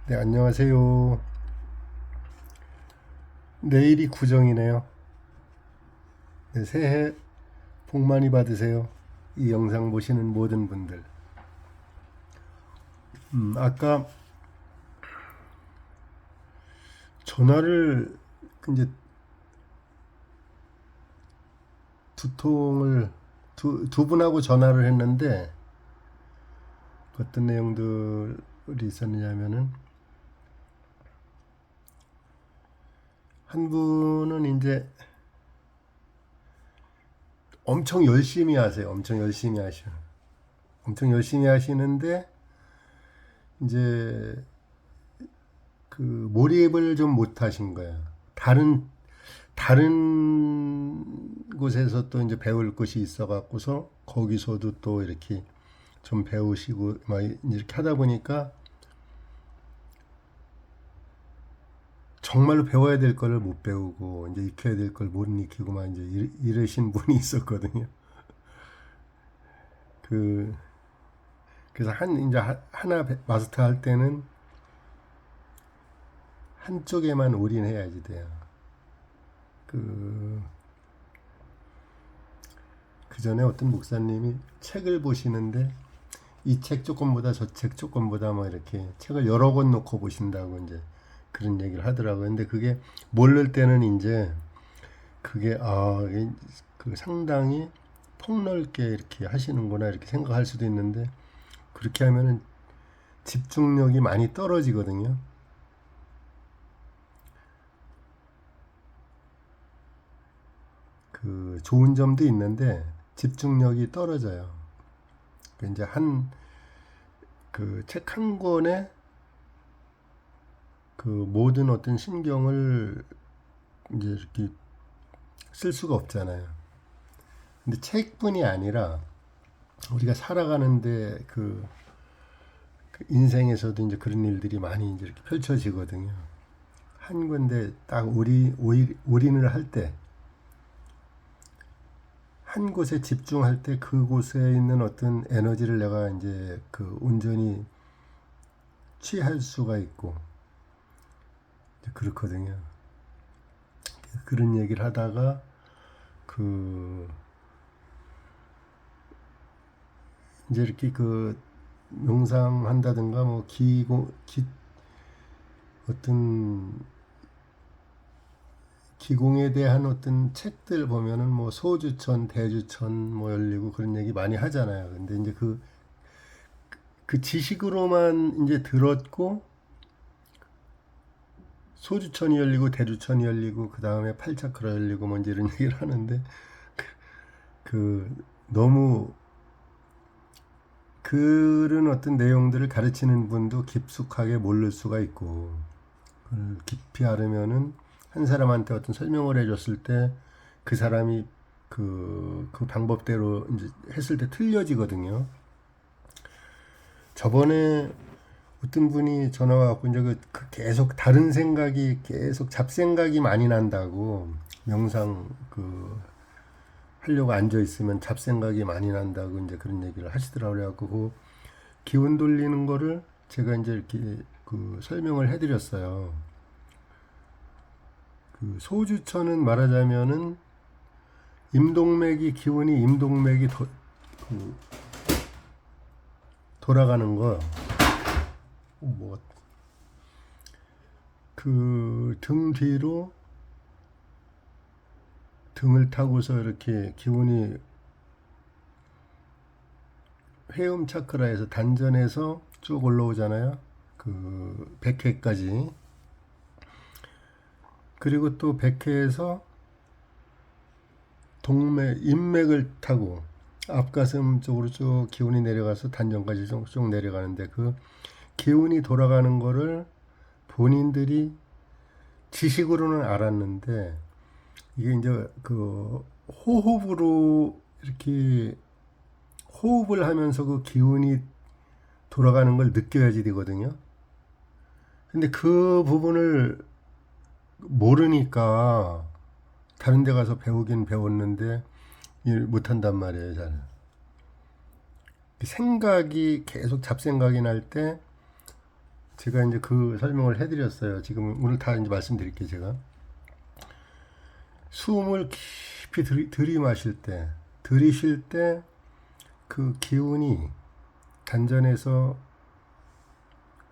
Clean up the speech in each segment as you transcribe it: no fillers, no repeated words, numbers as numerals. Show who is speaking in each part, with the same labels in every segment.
Speaker 1: 네, 안녕하세요. 내일이 구정이네요. 네, 새해 복 많이 받으세요. 이 영상 보시는 모든 분들. 아까 전화를 이제 두 통을 두 분하고 전화를 했는데 어떤 내용들이 있었느냐면은 한 분은 이제 엄청 열심히 하세요. 엄청 열심히 하셔. 엄청 열심히 하시는데 이제 그 몰입을 좀 못 하신 거야. 다른 곳에서 또 이제 배울 것이 있어 갖고서 거기서도 또 이렇게 좀 배우시고 막 이렇게 하다 보니까 정말로 배워야 될 거를 못 배우고 이제 익혀야 될 걸 못 익히고 막 이제 이러신 분이 있었거든요. 그 그래서 이제 하나 마스터 할 때는 한쪽에만 올인해야지 돼요. 그 그 전에 어떤 목사님이 책을 보시는데 이 책 조금보다 저 책 조금보다 뭐 이렇게 책을 여러 권 놓고 보신다고 이제 그런 얘기를 하더라고요. 근데 그게 모를 때는 이제 그게 그 상당히 폭넓게 이렇게 하시는구나 이렇게 생각할 수도 있는데 그렇게 하면은 집중력이 많이 떨어지거든요. 그 좋은 점도 있는데 집중력이 떨어져요. 그 이제 한 그 책 한 권에 그 모든 어떤 신경을 이제 이렇게 쓸 수가 없잖아요. 근데 책뿐이 아니라 우리가 살아가는데 그 인생에서도 이제 그런 일들이 많이 이제 이렇게 펼쳐지거든요. 한 군데 딱 올인을 할 때, 한 곳에 집중할 때 그곳에 있는 어떤 에너지를 내가 이제 그 온전히 취할 수가 있고, 그렇거든요. 그런 얘기를 하다가 그 이제 이렇게 그 명상한다든가 뭐 어떤 기공에 대한 어떤 책들 보면은 뭐 소주천, 대주천 뭐 열리고 그런 얘기 많이 하잖아요. 근데 이제 그 지식으로만 이제 들었고 소주천이 열리고 대주천이 열리고 그 다음에 팔차크라 열리고 뭐 이제 이런 얘기를 하는데 그 너무 그런 어떤 내용들을 가르치는 분도 깊숙하게 모를 수가 있고 그걸 깊이 알으면은 한 사람한테 어떤 설명을 해줬을 때 그 사람이 그 방법대로 이제 했을 때 틀려지거든요. 저번에 어떤 분이 전화 와갖고 이제 계속 다른 생각이 계속 잡생각이 많이 난다고 명상 하려고 앉아 있으면 잡생각이 많이 난다고 이제 그런 얘기를 하시더라고요. 그래갖고 그 기운 돌리는 거를 제가 이제 이렇게 그 설명을 해드렸어요. 그 소주천은 말하자면은 기운이 임동맥이 그 돌아가는 거, 뭐, 그 등 뒤로 등을 타고서 이렇게 기운이 회음 차크라에서 단전에서 쭉 올라오잖아요. 그 백회까지. 그리고 또 백회에서 인맥을 타고 앞가슴 쪽으로 쭉 기운이 내려가서 단전까지 쭉 내려가는데 그 기운이 돌아가는 거를 본인들이 지식으로는 알았는데 이게 이제 그 호흡으로 이렇게 호흡을 하면서 그 기운이 돌아가는 걸 느껴야지 되거든요. 근데 그 부분을 모르니까 다른 데 가서 배우긴 배웠는데 못한단 말이에요, 잘. 생각이 계속 잡생각이 날 때 제가 이제 그 설명을 해드렸어요. 지금 오늘 다 이제 말씀드릴게요. 제가 숨을 깊이 들이마실 때, 들이쉴 때 그 기운이 단전에서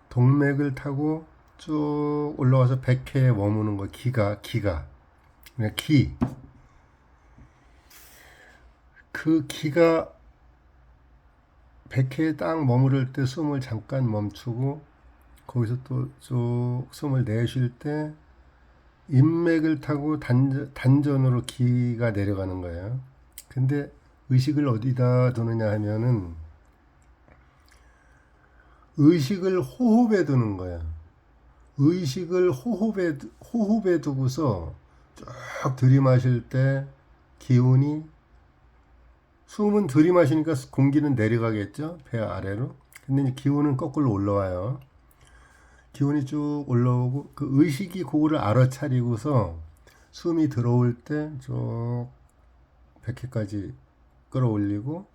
Speaker 1: 동맥을 타고 쭉 올라와서 백회에 머무는 거. 기가 그냥 그 기가 백회에 딱 머무를 때 숨을 잠깐 멈추고 거기서 또 쭉 숨을 내쉴 때 인맥을 타고 단전으로 기가 내려가는 거예요. 근데 의식을 어디다 두느냐 하면은 의식을 호흡에 두는 거야. 의식을 호흡에 두고서 쭉 들이마실 때 기운이, 숨은 들이마시니까 공기는 내려가겠죠, 배 아래로. 근데 이제 기운은 거꾸로 올라와요. 기운이 쭉 올라오고 그 의식이 그거를 알아차리고서 숨이 들어올 때 쭉 백회까지 끌어올리고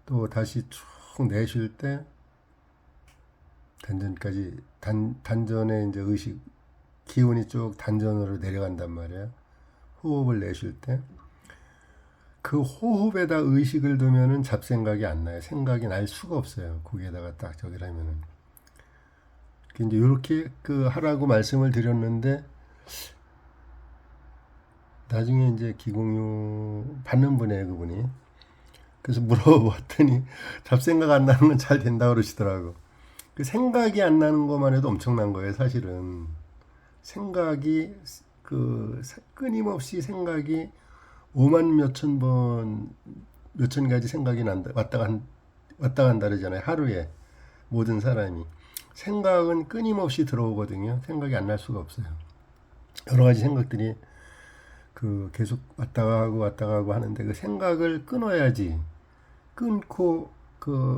Speaker 1: 또 다시 쭉 내쉴 때 단전까지, 단전에 이제 의식 기운이 쭉 단전으로 내려간단 말이에요. 호흡을 내쉴 때 그 호흡에다 의식을 두면은 잡생각이 안 나요. 생각이 날 수가 없어요. 거기에다가 딱 저기라면은. 이제 이렇게 그 하라고 말씀을 드렸는데 나중에 이제 기공유 받는 분이에요, 그분이. 그래서 물어봤더니 잡생각 안 나는 건 잘 된다 그러시더라고. 그 생각이 안 나는 것만 해도 엄청난 거예요, 사실은. 생각이 끊임없이 생각이 5만 몇천 번, 몇천 가지 생각이 난다, 왔다 간다 그러잖아요, 하루에. 모든 사람이. 생각은 끊임없이 들어오거든요. 생각이 안 날 수가 없어요. 여러 가지 생각들이 계속 왔다가 하고 하는데 그 생각을 끊어야지. 끊고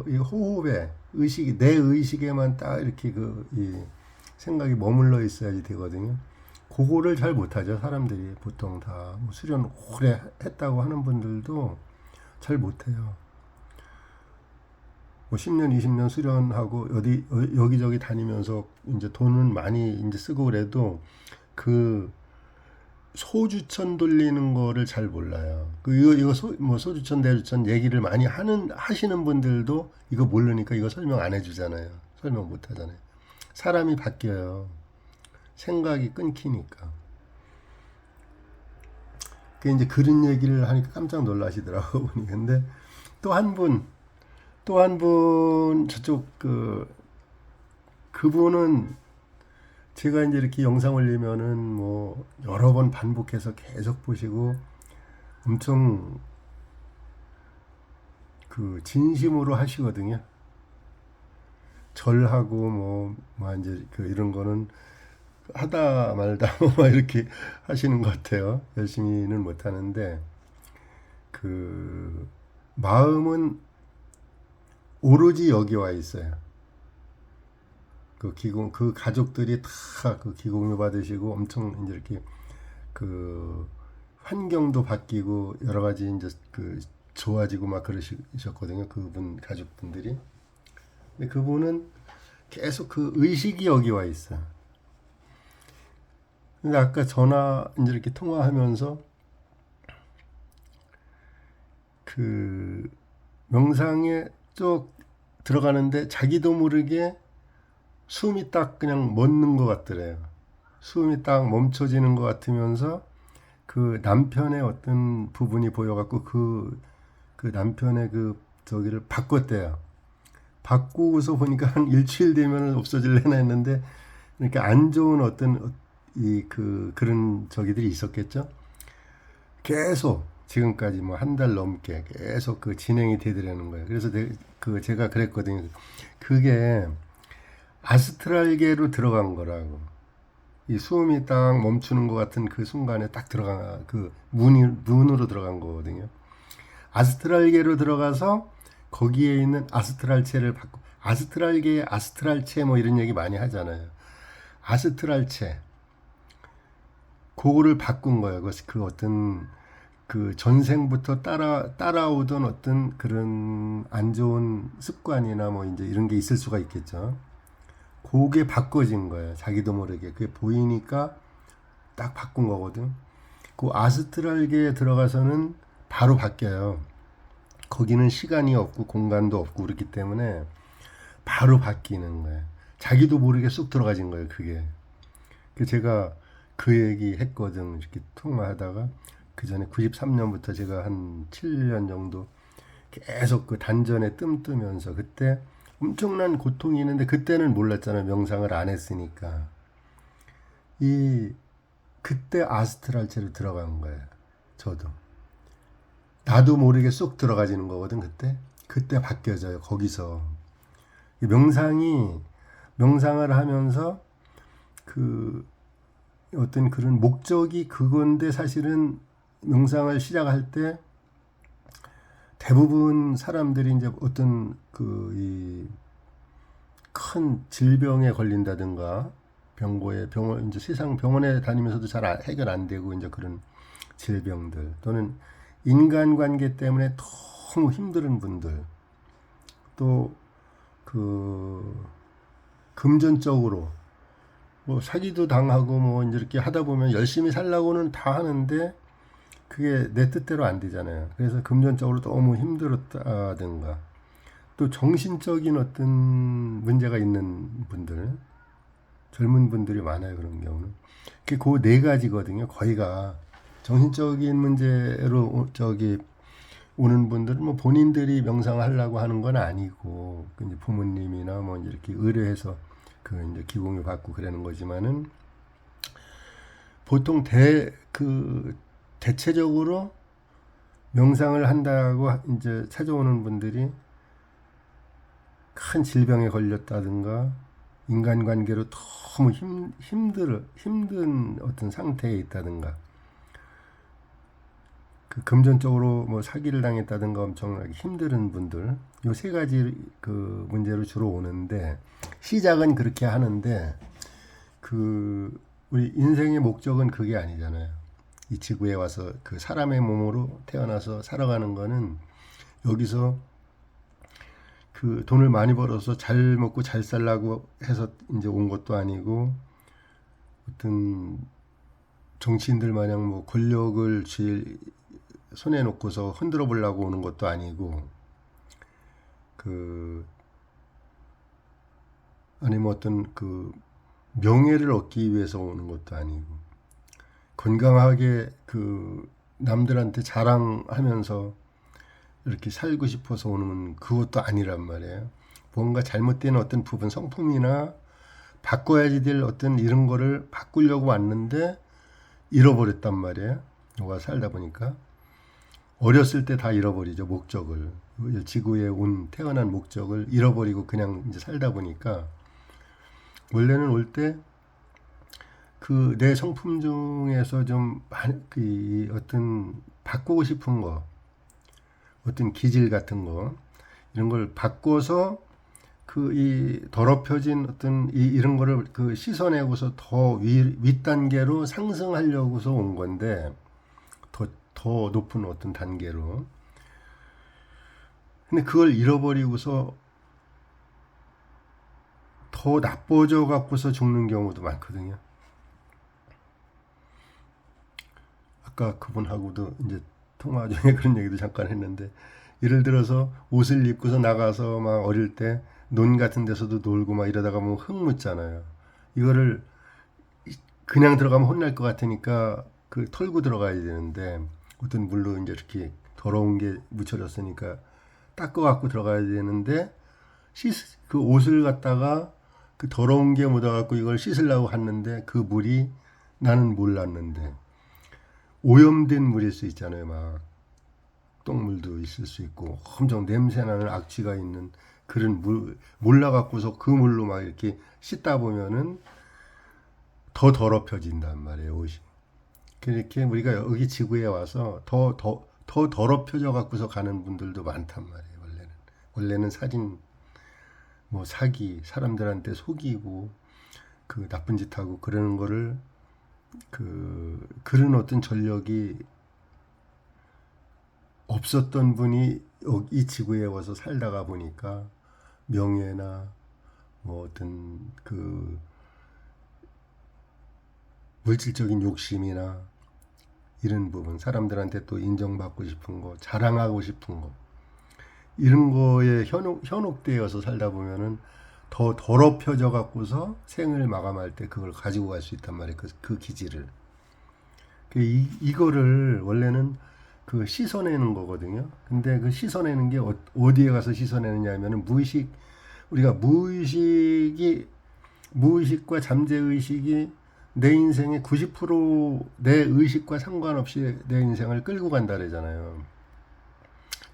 Speaker 1: 이 호흡에 의식이, 내 의식에만 딱 이렇게 이 생각이 머물러 있어야지 되거든요. 그거를 잘 못하죠. 사람들이 보통 다 수련 오래 했다고 하는 분들도 잘 못해요. 10년, 20년 수련하고 여기저기 다니면서 이제 돈은 많이 이제 쓰고 그래도 그 소주천 돌리는 거를 잘 몰라요. 이거 소주천, 대주천 얘기를 많이 하시는 분들도 이거 모르니까 이거 설명 안 해주잖아요. 설명 못 하잖아요. 사람이 바뀌어요. 생각이 끊기니까. 그 이제 그런 얘기를 하니까 깜짝 놀라시더라고. 근데 또 한 분, 저쪽 그분은 제가 이제 이렇게 영상 올리면은 뭐 여러 번 반복해서 계속 보시고 엄청 진심으로 하시거든요. 절하고 뭐 이제 이런 거는 하다 말다 막 이렇게 하시는 것 같아요. 열심히는 못 하는데 마음은 오로지 여기 와 있어요. 그 가족들이 다 기공유 받으시고 엄청 이제 이렇게 환경도 바뀌고 여러 가지 이제 좋아지고 막 그러셨거든요. 그분 가족분들이. 근데 그분은 계속 의식이 여기 와 있어요. 근데 아까 전화 이제 이렇게 통화하면서 명상에 쭉 들어가는데 자기도 모르게 숨이 딱 그냥 멎는 것 같더래요. 숨이 딱 멈춰지는 것 같으면서 남편의 어떤 부분이 보여갖고 그 남편의 저기를 바꿨대요. 바꾸고서 보니까 한 일주일 되면 없어질래나 했는데 이렇게 안 좋은 어떤 그런 저기들이 있었겠죠. 계속 지금까지 한 달 넘게 계속 진행이 되더라는 거예요. 그래서 제가 그랬거든요. 그게 아스트랄계로 들어간 거라고. 이 숨이 딱 멈추는 것 같은 그 순간에 딱 들어간 문으로 들어간 거거든요. 아스트랄계로 들어가서 거기에 있는 아스트랄체를 바꾸고, 아스트랄계의 아스트랄체 뭐 이런 얘기 많이 하잖아요. 아스트랄체 그거를 바꾼 거예요. 어떤 전생부터 따라오던 어떤 그런 안 좋은 습관이나 뭐 이제 이런 게 있을 수가 있겠죠. 그게 바꿔진 거예요. 자기도 모르게. 그게 보이니까 딱 바꾼 거거든. 그 아스트랄계에 들어가서는 바로 바뀌어요. 거기는 시간이 없고 공간도 없고 그렇기 때문에 바로 바뀌는 거예요. 자기도 모르게 쑥 들어가진 거예요. 그게. 그 제가 그 얘기 했거든. 이렇게 통화하다가 그 전에 93년부터 제가 한 7년 정도 계속 그 단전에 뜸뜨면서 그때 엄청난 고통이 있는데 그때는 몰랐잖아요. 명상을 안 했으니까. 이 그때 아스트랄체로 들어간 거예요. 저도. 나도 모르게 쏙 들어가지는 거거든. 그때 바뀌어져요. 거기서 명상을 하면서 그 어떤 그런 목적이 그건데 사실은 명상을 시작할 때 대부분 사람들이 이제 어떤 그 큰 질병에 걸린다든가 병원 이제 세상 병원에 다니면서도 잘 해결 안 되고 이제 그런 질병들 또는 인간관계 때문에 너무 힘든 분들 또 그 금전적으로 뭐 사기도 당하고 뭐 이제 이렇게 하다 보면 열심히 살라고는 다 하는데 그게 내 뜻대로 안 되잖아요. 그래서 금전적으로 너무 힘들었다든가 또 정신적인 어떤 문제가 있는 분들 젊은 분들이 많아요. 그런 경우는 그 네 가지거든요. 거의가 정신적인 문제로 오는 분들은 뭐 본인들이 명상하려고 하는 건 아니고 이제 부모님이나 뭐 이렇게 의뢰해서 그 이제 기공유 받고 그러는 거지만은 보통 대체적으로 명상을 한다고 이제 찾아오는 분들이 큰 질병에 걸렸다든가 인간관계로 너무 힘든 어떤 상태에 있다든가 그 금전적으로 뭐 사기를 당했다든가 엄청나게 힘든 분들 요 세 가지 그 문제로 주로 오는데 시작은 그렇게 하는데 그 우리 인생의 목적은 그게 아니잖아요. 이 지구에 와서 그 사람의 몸으로 태어나서 살아가는 거는 여기서 그 돈을 많이 벌어서 잘 먹고 잘 살라고 해서 이제 온 것도 아니고 어떤 정치인들 마냥 뭐 권력을 손에 놓고서 흔들어 보려고 오는 것도 아니고 아니면 어떤 그 명예를 얻기 위해서 오는 것도 아니고 건강하게 그 남들한테 자랑하면서 이렇게 살고 싶어서 오는 그것도 아니란 말이에요. 뭔가 잘못된 어떤 부분 성품이나 바꿔야지 될 어떤 이런 거를 바꾸려고 왔는데 잃어버렸단 말이에요. 누가 살다 보니까 어렸을 때 다 잃어버리죠. 목적을 지구에 태어난 목적을 잃어버리고 그냥 이제 살다 보니까 원래는 올 때 그 내 성품 중에서 좀 어떤 바꾸고 싶은 거 어떤 기질 같은 거 이런 걸 바꿔서 이 더럽혀진 어떤 이런 거를 그 씻어내고서 더 윗단계로 상승하려고서 온 건데 더 높은 어떤 단계로 근데 그걸 잃어버리고서 더 나빠져 갖고서 죽는 경우도 많거든요. 아까 그분하고도 이제 통화 중에 그런 얘기도 잠깐 했는데 예를 들어서 옷을 입고서 나가서 막 어릴 때 논 같은 데서도 놀고 막 이러다가 뭐 흙 묻잖아요. 이거를 그냥 들어가면 혼날 것 같으니까 그 털고 들어가야 되는데 어떤 물로 이제 이렇게 더러운 게 묻혀졌으니까 닦아 갖고 들어가야 되는데 그 옷을 갖다가 그 더러운 게 묻어 갖고 이걸 씻으려고 했는데 그 물이 나는 몰랐는데 오염된 물일 수 있잖아요. 막 똥물도 있을 수 있고 엄청 냄새나는 악취가 있는 그런 물 몰라갖고서 그 물로 막 이렇게 씻다 보면은 더 더럽혀진단 말이에요. 옷이. 그렇게 우리가 여기 지구에 와서 더 더럽혀져 갖고서 가는 분들도 많단 말이에요. 원래는 뭐 사기 사람들한테 속이고 그 나쁜 짓 하고 그러는 거를 그런 어떤 전력이 없었던 분이 이 지구에 와서 살다가 보니까 명예나 뭐 어떤 그 물질적인 욕심이나 이런 부분, 사람들한테 또 인정받고 싶은 거, 자랑하고 싶은 거, 이런 거에 현혹되어서 살다 보면은 더 더럽혀져 갖고서 생을 마감할 때 그걸 가지고 갈 수 있단 말이에요. 그 기질을. 이거를 원래는 그 씻어내는 거거든요. 근데 그 씻어내는 게 어디에 가서 씻어내느냐 하면은 우리가 무의식과 잠재의식이 내 인생의 90%내 의식과 상관없이 내 인생을 끌고 간다 그러잖아요.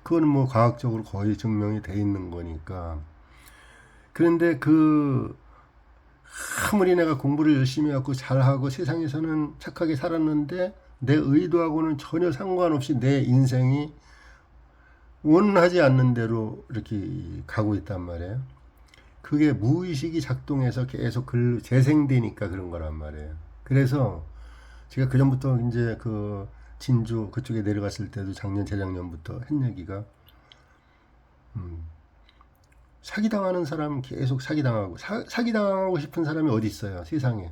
Speaker 1: 그거는 뭐 과학적으로 거의 증명이 돼 있는 거니까. 그런데 아무리 내가 공부를 열심히 하고 잘하고 세상에서는 착하게 살았는데 내 의도하고는 전혀 상관없이 내 인생이 원하지 않는 대로 이렇게 가고 있단 말이에요. 그게 무의식이 작동해서 계속 재생되니까 그런 거란 말이에요. 그래서 제가 그전부터 이제 그 진주 그쪽에 내려갔을 때도 재작년부터 한 얘기가 사기당하는 사람 계속 사기당하고 사기당하고 싶은 사람이 어디 있어요 세상에.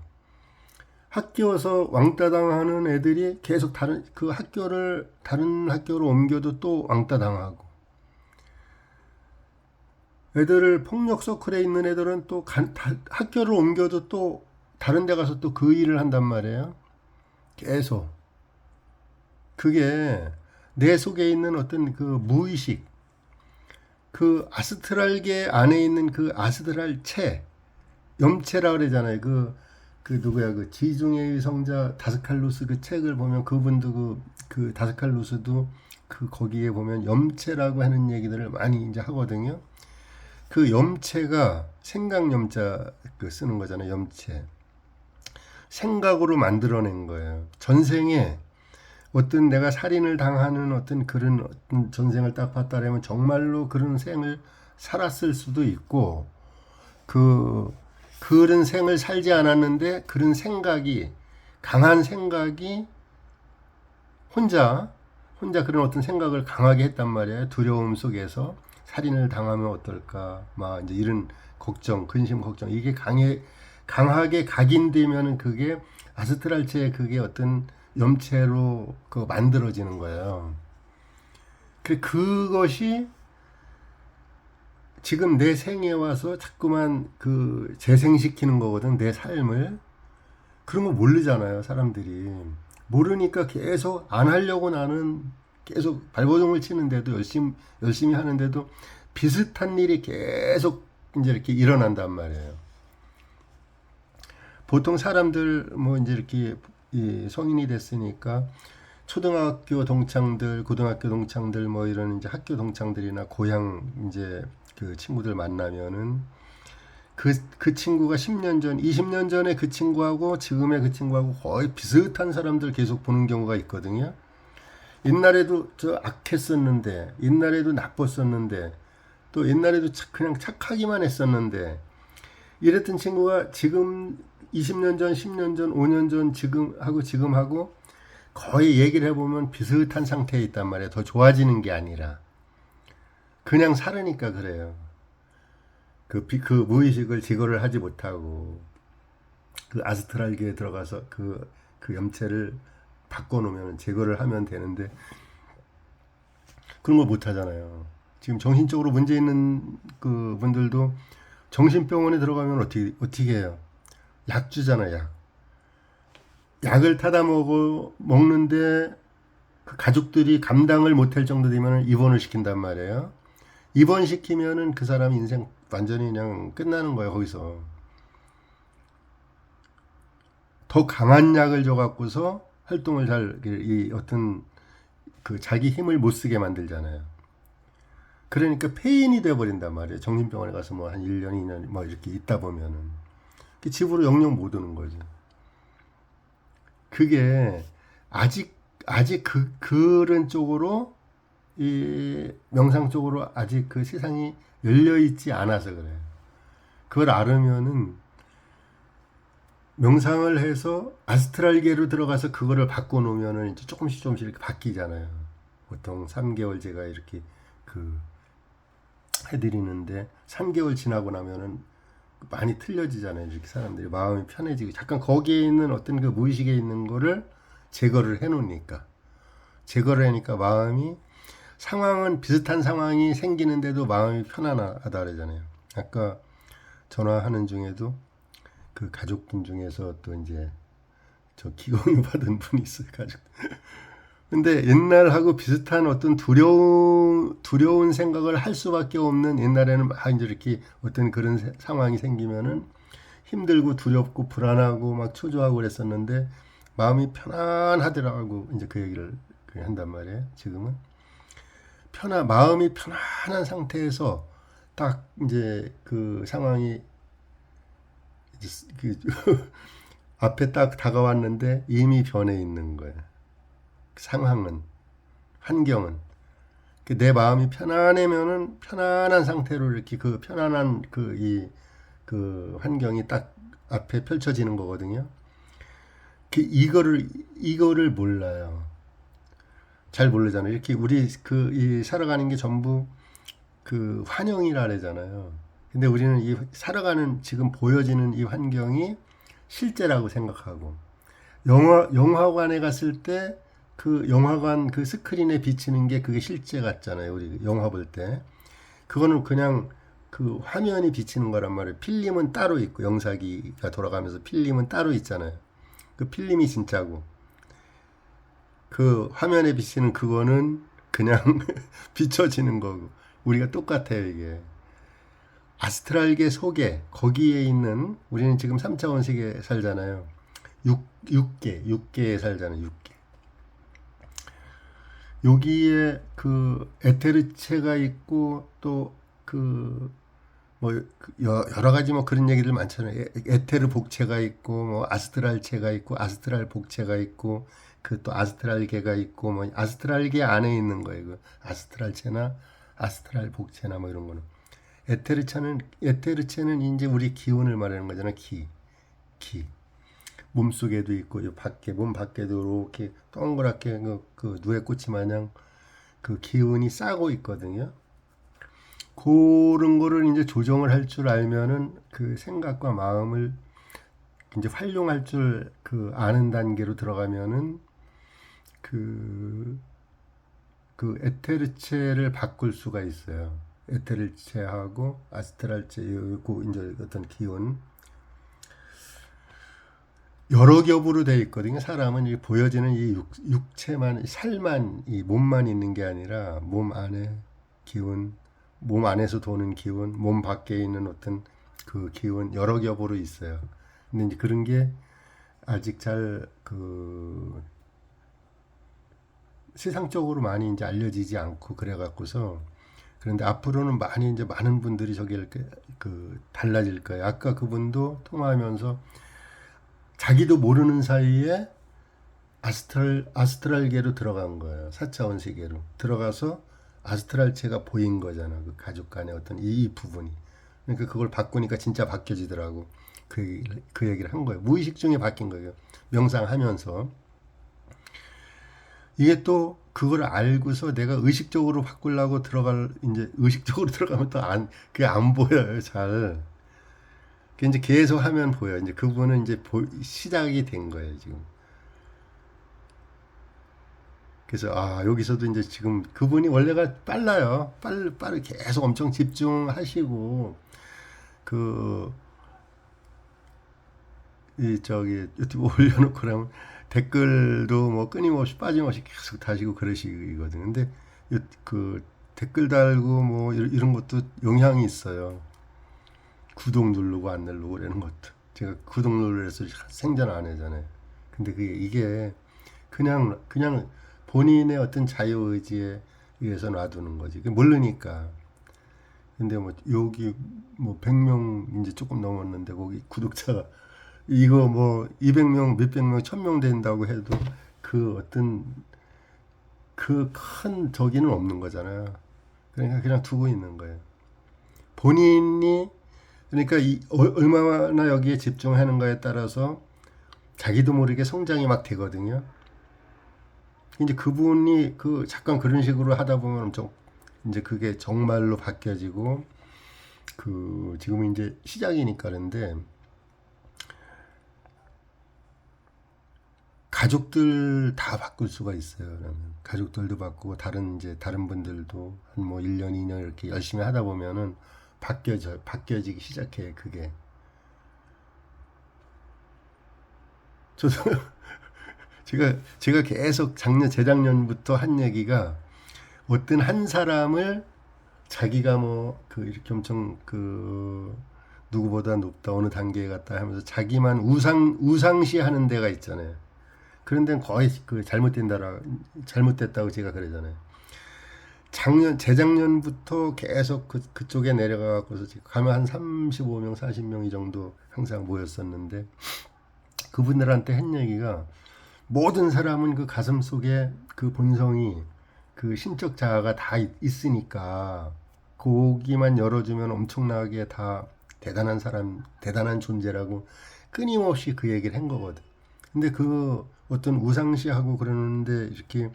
Speaker 1: 학교에서 왕따당하는 애들이 계속 다른 학교로 옮겨도 또 왕따당하고, 애들을 폭력 서클에 있는 애들은 또 학교를 옮겨도 또 다른 데 가서 또 그 일을 한단 말이에요. 계속. 그게 내 속에 있는 어떤 그 무의식, 그 아스트랄계 안에 있는 그 아스트랄체, 염체라 그러잖아요. 누구야, 그 지중해의 성자 다스칼루스 그 책을 보면 그분도 그 다스칼루스도 거기에 보면 염체라고 하는 얘기들을 많이 이제 하거든요. 그 염체가 생각 염자 쓰는 거잖아요. 염체. 생각으로 만들어낸 거예요. 전생에 어떤 내가 살인을 당하는 어떤 그런 전생을 딱 봤다라면 정말로 그런 생을 살았을 수도 있고, 그런 생을 살지 않았는데 그런 강한 생각이 혼자 그런 어떤 생각을 강하게 했단 말이에요. 두려움 속에서 살인을 당하면 어떨까, 막 이제 이런 걱정, 근심 걱정, 이게 강하게 각인되면은 그게 아스트랄체의 그게 어떤 염체로 만들어지는 거예요. 그것이 지금 내 생에 와서 자꾸만 재생시키는 거거든, 내 삶을. 그런 거 모르잖아요, 사람들이. 모르니까 계속 안 하려고 나는 계속 발버둥을 치는데도 열심히 하는데도 비슷한 일이 계속 이제 이렇게 일어난단 말이에요. 보통 사람들 뭐 이제 이렇게 성인이 됐으니까 초등학교 동창들, 고등학교 동창들 뭐 이런 이제 학교 동창들이나 고향 이제 그 친구들 만나면은 그 친구가 10년 전, 20년 전에 그 친구하고 지금의 그 친구하고 거의 비슷한 사람들 계속 보는 경우가 있거든요. 옛날에도 저 악했었는데, 옛날에도 나빴었는데, 또 옛날에도 그냥 착하기만 했었는데, 이랬던 친구가 지금 20년 전, 10년 전, 5년 전 지금하고 거의 얘기를 해보면 비슷한 상태에 있단 말이에요. 더 좋아지는 게 아니라. 그냥 살으니까 그래요. 그 무의식을 제거를 하지 못하고, 그 아스트랄계에 들어가서 그 염체를 바꿔놓으면 제거를 하면 되는데, 그런 걸 못 하잖아요. 지금 정신적으로 문제 있는 그 분들도 정신병원에 들어가면 어떻게 해요? 약 주잖아요, 약을 타다 먹는데 그 가족들이 감당을 못할 정도 되면 입원을 시킨단 말이에요. 입원시키면은 그 사람 인생 완전히 그냥 끝나는 거예요, 거기서. 더 강한 약을 줘갖고서 활동을 어떤 자기 힘을 못 쓰게 만들잖아요. 그러니까 폐인이 돼버린단 말이에요. 정신병원에 가서 뭐 한 1년, 2년 뭐 이렇게 있다 보면은. 집으로 영영 못 오는 거죠. 그게 아직 그런 쪽으로, 이 명상 쪽으로 아직 그 세상이 열려 있지 않아서 그래요. 그걸 알으면은 명상을 해서 아스트랄계로 들어가서 그거를 바꿔놓으면은 이제 조금씩 이렇게 바뀌잖아요. 보통 3개월 제가 이렇게 해드리는데 3개월 지나고 나면은 많이 틀려지잖아요. 이렇게 사람들이 마음이 편해지고 잠깐 거기에 있는 어떤 그 무의식에 있는 거를 제거를 해놓으니까 제거를 하니까 마음이 상황은 비슷한 상황이 생기는데도 마음이 편안하다 그러잖아요. 아까 전화하는 중에도 그 가족분 중에서 또 이제 저 기공유 받은 분이 있어요. 가족. 근데 옛날하고 비슷한 어떤 두려운 생각을 할 수밖에 없는 옛날에는 막 이제 이렇게 어떤 그런 상황이 생기면은 힘들고 두렵고 불안하고 막 초조하고 그랬었는데 마음이 편안하더라고 이제 그 얘기를 한단 말이에요. 지금은 마음이 편안한 상태에서 딱 이제 그 상황이 이제 그 앞에 딱 다가왔는데 이미 변해 있는 거예요. 상황은 환경은 내 마음이 편안하면은 편안한 상태로 이렇게 그 편안한 그 환경이 딱 앞에 펼쳐지는 거거든요. 이거를 몰라요. 잘 모르잖아요. 이렇게 우리 이 살아가는 게 전부 그 환영이라 그러잖아요. 근데 우리는 이 살아가는 지금 보여지는 이 환경이 실제라고 생각하고 영화관에 갔을 때 그 영화관 그 스크린에 비치는 게 그게 실제 같잖아요. 우리 영화 볼 때. 그거는 그냥 그 화면이 비치는 거란 말이에요. 필름은 따로 있고 영상기가 돌아가면서 필름은 따로 있잖아요. 그 필름이 진짜고 그 화면에 비치는 그거는 그냥 비춰지는 거고 우리가 똑같아요. 이게 아스트랄계 속에 거기에 있는 우리는 지금 3차원 세계에 살잖아요. 6개에 살잖아요. 6개. 여기에 그 에테르체가 있고 또 그 뭐 여러 가지 뭐 그런 얘기들 많잖아요. 에테르 복체가 있고 뭐 아스트랄체가 있고 아스트랄 복체가 있고 그 또 아스트랄계가 있고 뭐 아스트랄계 안에 있는 거예요. 그 아스트랄체나 아스트랄 복체나 뭐 이런 거는 에테르체는 이제 우리 기운을 말하는 거잖아요. 기. 몸속에도 있고 몸 밖에도 이렇게 동그랗게 그 누에꽃이 마냥 그 기운이 싸고 있거든요. 그런 거를 이제 조정을 할 줄 알면은 그 생각과 마음을 이제 활용할 줄 그 아는 단계로 들어가면은 그 에테르체를 바꿀 수가 있어요. 에테르체하고 아스트랄체 그 이제 어떤 기운 여러 겹으로 되어 있거든요. 사람은 이 보여지는 이 육체만, 살만, 이 몸만 있는 게 아니라 몸 안에 기운, 몸 안에서 도는 기운, 몸 밖에 있는 어떤 그 기운 여러 겹으로 있어요. 근데 이제 그런 게 아직 잘 세상적으로 많이 이제 알려지지 않고 그래갖고서 그런데 앞으로는 많이 이제 많은 분들이 저기 달라질 거예요. 아까 그분도 통화하면서 자기도 모르는 사이에 아스트랄계로 들어간 거예요. 4차원 세계로 들어가서 아스트랄체가 보인 거잖아. 그 가족 간의 어떤 이 부분이. 그러니까 그걸 바꾸니까 진짜 바뀌어지더라고. 그 얘기를 한 거예요. 무의식 중에 바뀐 거예요. 명상하면서. 이게 또 그걸 알고서 내가 의식적으로 바꾸려고 이제 의식적으로 들어가면 또 그게 안 보여요. 잘. 이제 계속 하면 보여. 이제 그분은 이제 시작이 된 거예요, 지금. 그래서 여기서도 이제 지금 그분이 원래가 빨라요. 빠르 계속 엄청 집중하시고 저기 유튜브 올려놓고 그러면 댓글도 뭐 끊임없이 빠짐없이 계속 다시고 그러시거든요. 근데 그 댓글 달고 뭐 이런 것도 영향이 있어요. 구독 누르고 안 누르고 그러는 것도 제가 구독 누르래서 생전 안 하잖아요. 근데 이게 그냥 본인의 어떤 자유의지에 의해서 놔두는 거지. 모르니까. 근데 뭐 여기 뭐 100명 이제 조금 넘었는데 거기 구독자가 이거 뭐 200명, 몇백 명, 1000명 된다고 해도 그 어떤 그 큰 저기는 없는 거잖아요. 그러니까 그냥 두고 있는 거예요. 본인이 그러니까 얼마나 여기에 집중하는가에 따라서 자기도 모르게 성장이 막 되거든요. 이제 그분이 잠깐 그런 식으로 하다 보면 엄청 이제 그게 정말로 바뀌어지고 지금은 이제 시작이니까 그런데 가족들 다 바꿀 수가 있어요. 그러면 가족들도 바꾸고 다른 분들도 한 뭐 1년, 2년 이렇게 열심히 하다 보면은 바뀌어지기 시작해. 그게 저도 제가 계속 재작년부터 한 얘기가 어떤 한 사람을 자기가 뭐 이렇게 엄청 누구보다 높다 어느 단계에 갔다 하면서 자기만 우상시하는 데가 있잖아요. 그런 데는 거의 잘못됐다고 제가 그러잖아요. 재작년부터 계속 그쪽에 내려가고서 지금 가면 한 35명, 40명 이 정도 항상 모였었는데 그분들한테 한 얘기가 모든 사람은 그 가슴 속에 그 본성이 그 신적 자아가 다 있으니까 거기만 열어주면 엄청나게 다 대단한 사람, 대단한 존재라고 끊임없이 그 얘기를 한 거거든. 근데 어떤 우상시하고 그러는데 이렇게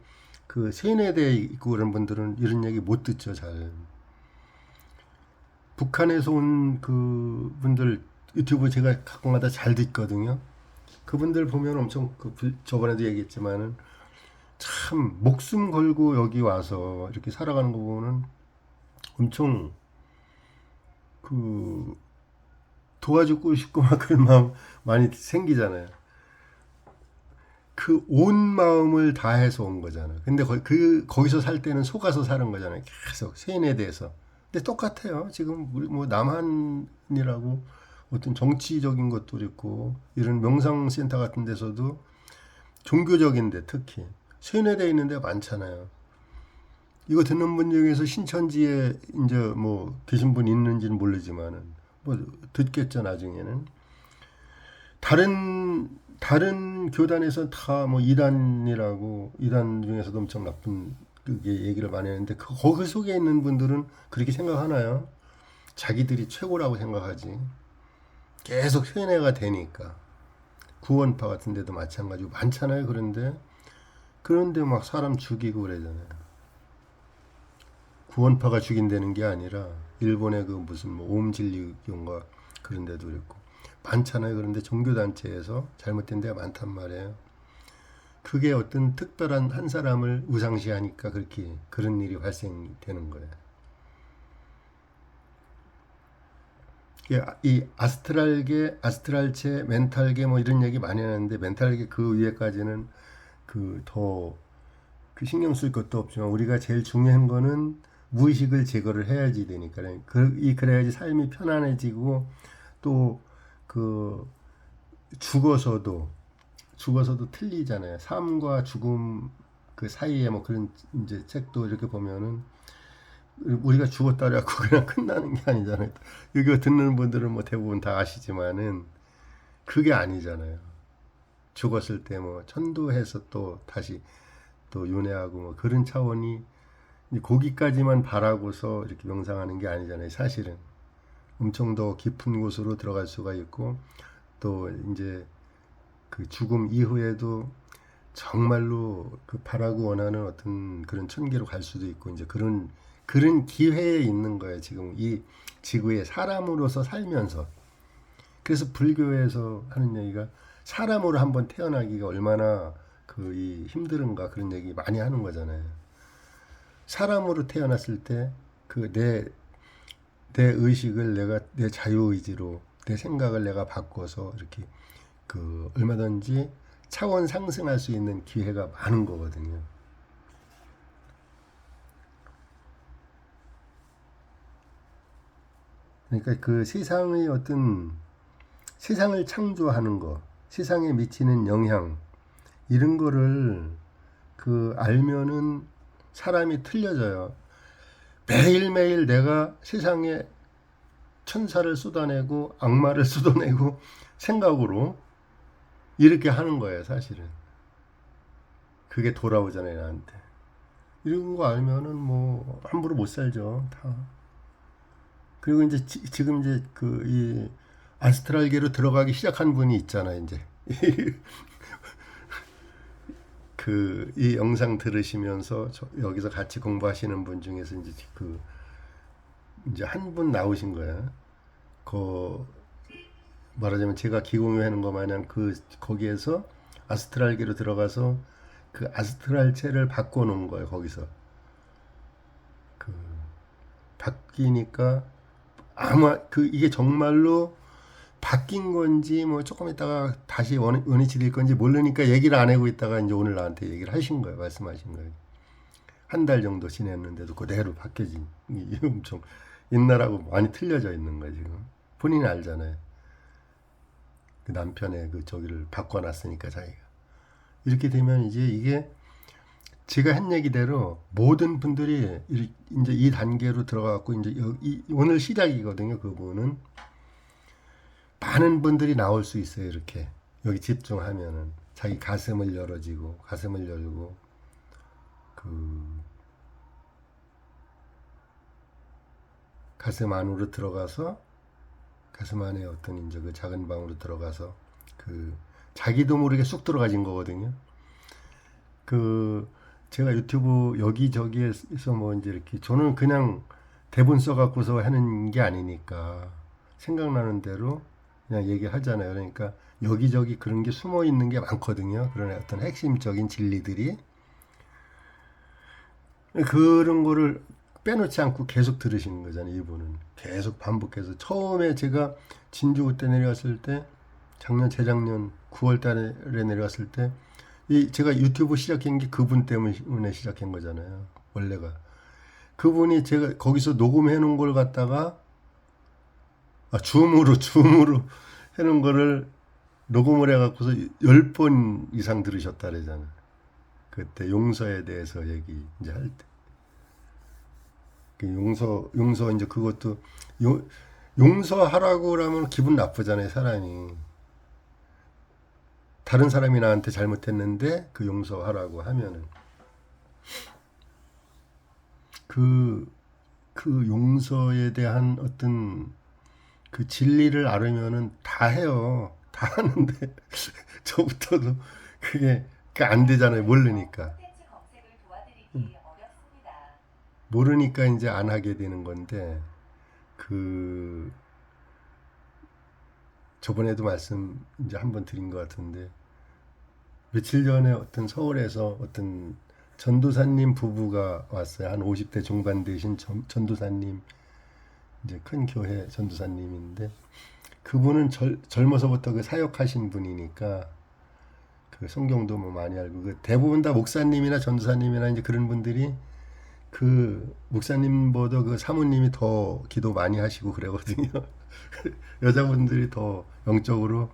Speaker 1: 세뇌대에 있고 그런 분들은 이런 얘기 못 듣죠, 잘. 북한에서 온 그분들 유튜브 제가 가끔가다 잘 듣거든요. 그분들 보면 엄청 저번에도 얘기했지만은 참 목숨 걸고 여기 와서 이렇게 살아가는 거 보면은 엄청 도와주고 싶고 막 그런 마음 많이 생기잖아요. 온 마음을 다해서 온 거잖아요. 근데 거기서 살 때는 속아서 사는 거잖아요. 계속 세뇌에 대해서. 근데 똑같아요. 지금 우리 뭐 남한이라고 어떤 정치적인 것도 있고 이런 명상센터 같은 데서도 종교적인데 특히 세뇌되어 있는 데가 많잖아요. 이거 듣는 분 중에서 신천지에 이제 뭐 계신 분 있는지는 모르지만은 뭐 듣겠죠 나중에는. 다른 교단에서 다 뭐 이단 중에서도 엄청 나쁜 그게 얘기를 많이 하는데 거기 속에 있는 분들은 그렇게 생각하나요? 자기들이 최고라고 생각하지. 계속 세뇌가 되니까. 구원파 같은 데도 마찬가지고 많잖아요. 그런데 막 사람 죽이고 그러잖아요. 구원파가 죽인다는 게 아니라 일본의 무슨 뭐 오음진리교인가 그런 데도 있고 많잖아요. 그런데 종교단체에서 잘못된 데가 많단 말이에요. 그게 어떤 특별한 한 사람을 우상시하니까 그런 일이 발생되는 거예요. 이 아스트랄계, 멘탈계 뭐 이런 얘기 많이 하는데 멘탈계 그 위에까지는 더 신경 쓸 것도 없지만 우리가 제일 중요한 거는 무의식을 제거를 해야지 되니까 그래야지 삶이 편안해지고 또 죽어서도 틀리잖아요. 삶과 죽음 그 사이에 뭐 그런 이제 책도 이렇게 보면은 우리가 죽었다 그래갖고 그냥 끝나는 게 아니잖아요. 이거 듣는 분들은 뭐 대부분 다 아시지만은 그게 아니잖아요. 죽었을 때 뭐 천도해서 또 다시 또 윤회하고 뭐 그런 차원이 거기까지만 바라고서 이렇게 명상하는 게 아니잖아요. 사실은 엄청 더 깊은 곳으로 들어갈 수가 있고 또 이제 죽음 이후에도 정말로 바라고 원하는 어떤 그런 천계로 갈 수도 있고 이제 그런 기회에 있는 거예요. 지금 이 지구에 사람으로서 살면서. 그래서 불교에서 하는 얘기가 사람으로 한번 태어나기가 얼마나 이 힘든가 그런 얘기 많이 하는 거잖아요. 사람으로 태어났을 때 내 의식을 내 자유의지로 내 생각을 내가 바꿔서 이렇게 얼마든지 차원 상승할 수 있는 기회가 많은 거거든요. 그러니까 세상의 세상을 창조하는 거, 세상에 미치는 영향 이런 거를 알면은 사람이 틀려져요. 매일매일 내가 세상에 천사를 쏟아내고 악마를 쏟아내고 생각으로 이렇게 하는 거예요, 사실은. 그게 돌아오잖아요, 나한테. 이런 거 알면은 뭐 함부로 못 살죠, 다. 그리고 이제 지금 이제 이 아스트랄계로 들어가기 시작한 분이 있잖아요, 이제. 이 영상 들으시면서 여기서 같이 공부하시는 분 중에서 이제 이제 한 분 나오신 거야. 그 말하자면 제가 기공유하는 거 마냥 그 거기에서 아스트랄계로 들어가서 그 아스트랄체를 바꿔놓은 거예요. 거기서 그 바뀌니까 아마 그 이게 정말로 바뀐 건지 뭐 조금 있다가 다시 원위치 될 건지 모르니까 얘기를 안 하고 있다가 이제 오늘 나한테 얘기를 하신 거예요. 말씀하신 거예요. 한 달 정도 지냈는데도 그대로 바뀌어진 이게 엄청 옛날하고 많이 틀려져 있는 거예요. 지금 본인이 알잖아요. 그 남편의 그 저기를 바꿔놨으니까 자기가 이렇게 되면 이제 이게 제가 한 얘기대로 모든 분들이 이제 이 단계로 들어가고 이제 오늘 시작이거든요. 그분은 많은 분들이 나올 수 있어요. 이렇게 여기 집중하면은 자기 가슴을 열어지고 가슴을 열고 그 가슴 안으로 들어가서 가슴 안에 어떤 이제 그 작은 방으로 들어가서 그 자기도 모르게 쑥 들어가진 거거든요. 그 제가 유튜브 여기저기에서 뭐 이제 이렇게 저는 그냥 대본 써갖고서 하는 게 아니니까 생각나는 대로 그냥 얘기하잖아요. 그러니까 여기저기 그런 게 숨어 있는 게 많거든요. 그런 어떤 핵심적인 진리들이 그런 거를 빼놓지 않고 계속 들으시는 거잖아요. 이분은 계속 반복해서 처음에 제가 진주 그때 내려갔을 때 작년 재작년 9월 달에 내려갔을 때 제가 유튜브 시작한 게 그분 때문에 시작한 거잖아요. 원래가 그분이 제가 거기서 녹음해 놓은 걸 갖다가 줌으로 해놓은 거를 녹음을 해갖고서 10번 이상 들으셨다 그러잖아요. 그때 용서에 대해서 얘기 이제 할 때. 용서 이제 그것도 용서하라고 하면 기분 나쁘잖아요, 사람이. 다른 사람이 나한테 잘못했는데 그 용서하라고 하면은 그 용서에 대한 어떤 그 진리를 알으면은 다 해요. 다 하는데 저부터도 그게 안 되잖아요. 모르니까. 모르니까 이제 안 하게 되는 건데 그 저번에도 말씀 이제 한번 드린 것 같은데 며칠 전에 어떤 서울에서 어떤 전도사님 부부가 왔어요. 한 50대 중반 되신 전도사님 이제 큰 교회 전도사님인데 그분은 젊어서부터 그 사역하신 분이니까 그 성경도 뭐 많이 알고 그 대부분 다 목사님이나 전도사님이나 이제 그런 분들이 그 목사님보다 그 사모님이 더 기도 많이 하시고 그러거든요. 여자분들이 더 영적으로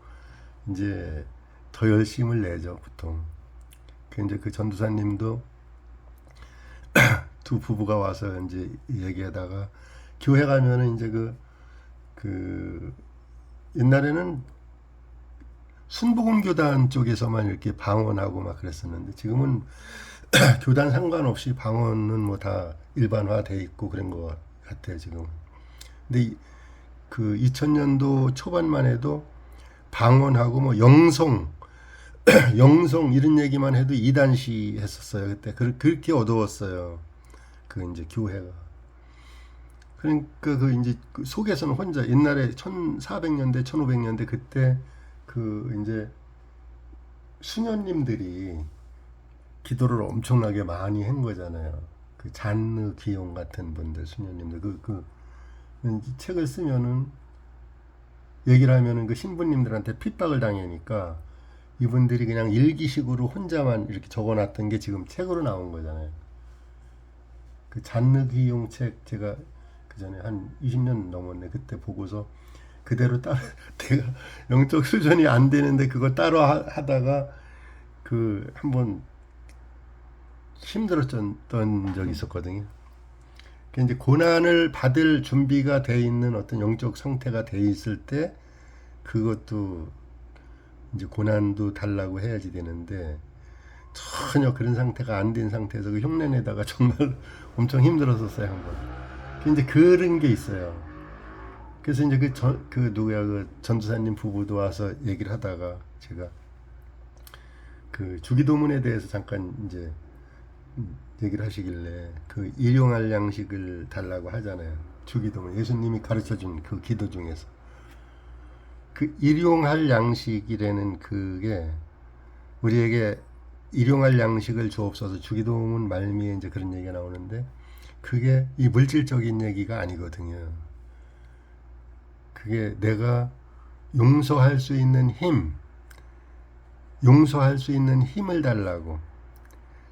Speaker 1: 이제 더 열심을 내죠 보통. 그 이제 그 전도사님도 두 부부가 와서 이제 얘기하다가 교회 가면은 이제 그 옛날에는 순복음 교단 쪽에서만 이렇게 방언하고 막 그랬었는데 지금은 교단 상관없이 방언은 뭐 다 일반화돼 있고 그런 것 같아요 지금. 근데 그 2000년도 초반만 해도 방언하고 뭐 영성 이런 얘기만 해도 이단시 했었어요. 그때 그렇게 어두웠어요. 그 이제 교회가. 그러니까 그 이제 그 속에서는 혼자 옛날에 1400년대 1500년대 그때 그 이제 수녀님들이 기도를 엄청나게 많이 한 거잖아요. 그 잔느 기용 같은 분들 수녀님들 그 책을 쓰면은 얘기를 하면은 그 신부님들한테 핍박을 당하니까 이분들이 그냥 일기식으로 혼자만 이렇게 적어놨던 게 지금 책으로 나온 거잖아요. 그 잔느 기용 책 제가 그 전에 한 20년 넘었네. 그때 보고서 그대로 따로 내가 영적 수준이 안 되는데 그거 따로 하다가 그 한번 힘들었던 적이 있었거든요. 이제 고난을 받을 준비가 돼 있는 어떤 영적 상태가 돼 있을 때 그것도 이제 고난도 달라고 해야지 되는데 전혀 그런 상태가 안 된 상태에서 그 흉내내다가 정말 엄청 힘들었었어요 한번. 이제 그런 게 있어요. 그래서 이제 그 누구야 그 전도사님 부부도 와서 얘기를 하다가 제가 그 주기도문에 대해서 잠깐 이제 얘기를 하시길래 그 일용할 양식을 달라고 하잖아요. 주기도문 예수님이 가르쳐준 그 기도 중에서 그 일용할 양식이라는 그게 우리에게 일용할 양식을 주옵소서 주기도문 말미에 이제 그런 얘기가 나오는데 그게 이 물질적인 얘기가 아니거든요. 그게 내가 용서할 수 있는 힘, 용서할 수 있는 힘을 달라고.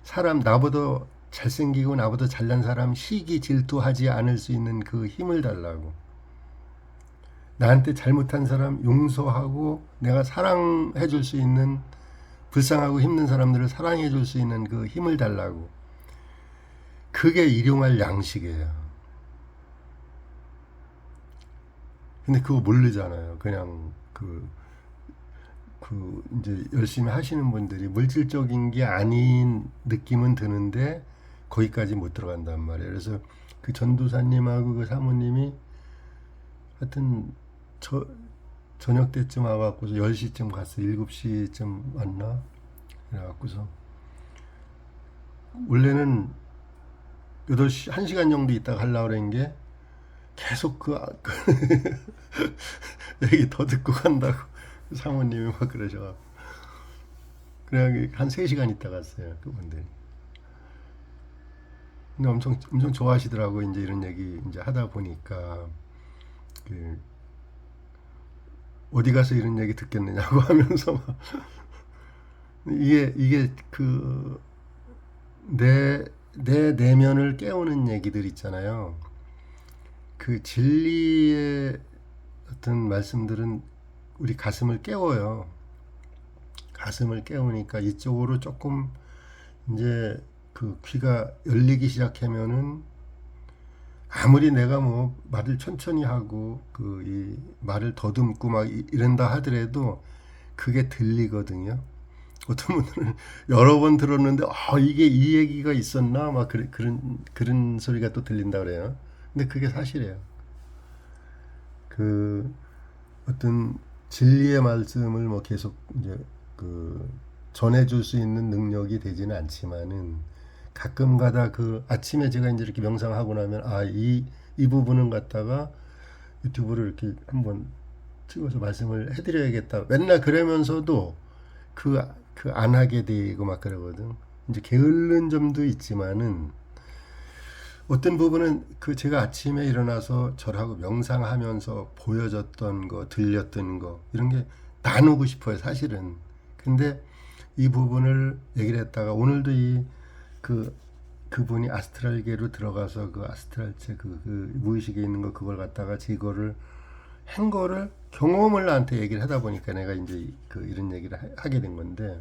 Speaker 1: 사람 나보다 잘생기고 나보다 잘난 사람 시기 질투하지 않을 수 있는 그 힘을 달라고. 나한테 잘못한 사람 용서하고 내가 사랑해 줄 수 있는 불쌍하고 힘든 사람들을 사랑해 줄 수 있는 그 힘을 달라고. 그게 일용할 양식이에요. 근데 그거 모르잖아요. 그냥 이제 열심히 하시는 분들이 물질적인 게 아닌 느낌은 드는데 거기까지 못 들어간단 말이에요. 그래서 그 전도사님하고 그 사모님이 하여튼 저녁 때쯤 와갖고서 10시쯤 갔어. 7시쯤 왔나? 그래갖고서 원래는 8시, 1시간 정도 있다가 하려고 그런 게 계속 얘기 더 듣고 간다고 사모님이 막 그러셔. 그래 한 3시간 있다 갔어요. 그분들이. 근데 엄청 좋아하시더라고. 이제 이런 얘기 이제 하다 보니까 그 어디 가서 이런 얘기 듣겠느냐고 하면서 막 이게 내 내면을 깨우는 얘기들 있잖아요. 그 진리의 어떤 말씀들은 우리 가슴을 깨워요. 가슴을 깨우니까 이쪽으로 조금 이제 그 귀가 열리기 시작하면은 아무리 내가 뭐 말을 천천히 하고 이 말을 더듬고 막 이런다 하더라도 그게 들리거든요. 어떤 분들은 여러 번 들었는데 이게 이 얘기가 있었나 막 그런 소리가 또 들린다 그래요. 근데 그게 사실이에요. 그 어떤 진리의 말씀을 뭐 계속 이제 전해줄 수 있는 능력이 되지는 않지만은 가끔가다 아침에 제가 이제 이렇게 명상하고 나면 이 부분은 갖다가 유튜브를 이렇게 한번 찍어서 말씀을 해드려야겠다. 맨날 그러면서도 안 하게 되고 막 그러거든. 이제 게으른 점도 있지만은 어떤 부분은 제가 아침에 일어나서 절하고 명상하면서 보여졌던 거, 들렸던 거 이런 게 나누고 싶어요, 사실은. 근데 이 부분을 얘기를 했다가 오늘도 그분이 아스트랄계로 들어가서 아스트랄체 무의식에 있는 거 그걸 갖다가 제거를 한 거를 경험을 나한테 얘기를 하다 보니까 내가 이제 이런 얘기를 하게 된 건데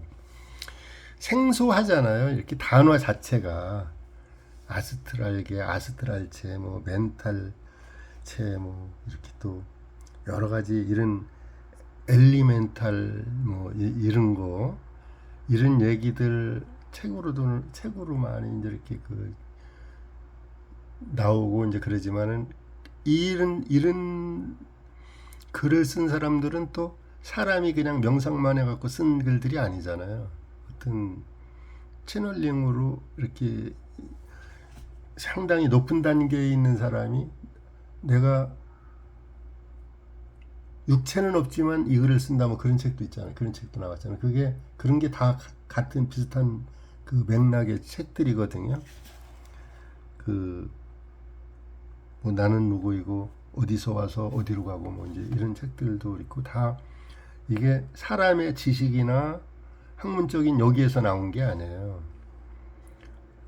Speaker 1: 생소하잖아요. 이렇게 단어 자체가 아스트랄계, 아스트랄체, 뭐 멘탈체, 뭐 이렇게 또 여러 가지 이런 엘리멘탈 뭐 이런 거 이런 얘기들 책으로 많이 이제 이렇게 나오고 이제 그러지만은 이런 글을 쓴 사람들은 또 사람이 그냥 명상만 해갖고 쓴 글들이 아니잖아요. 어떤 채널링으로 이렇게 상당히 높은 단계에 있는 사람이 내가 육체는 없지만 이 글을 쓴다 뭐 그런 책도 있잖아요. 그런 책도 나왔잖아요. 그런 게 다 같은 비슷한 맥락의 책들이거든요. 뭐 나는 누구이고 어디서 와서 어디로 가고 뭐 이제 이런 책들도 있고 다 이게 사람의 지식이나 학문적인 여기에서 나온 게 아니에요.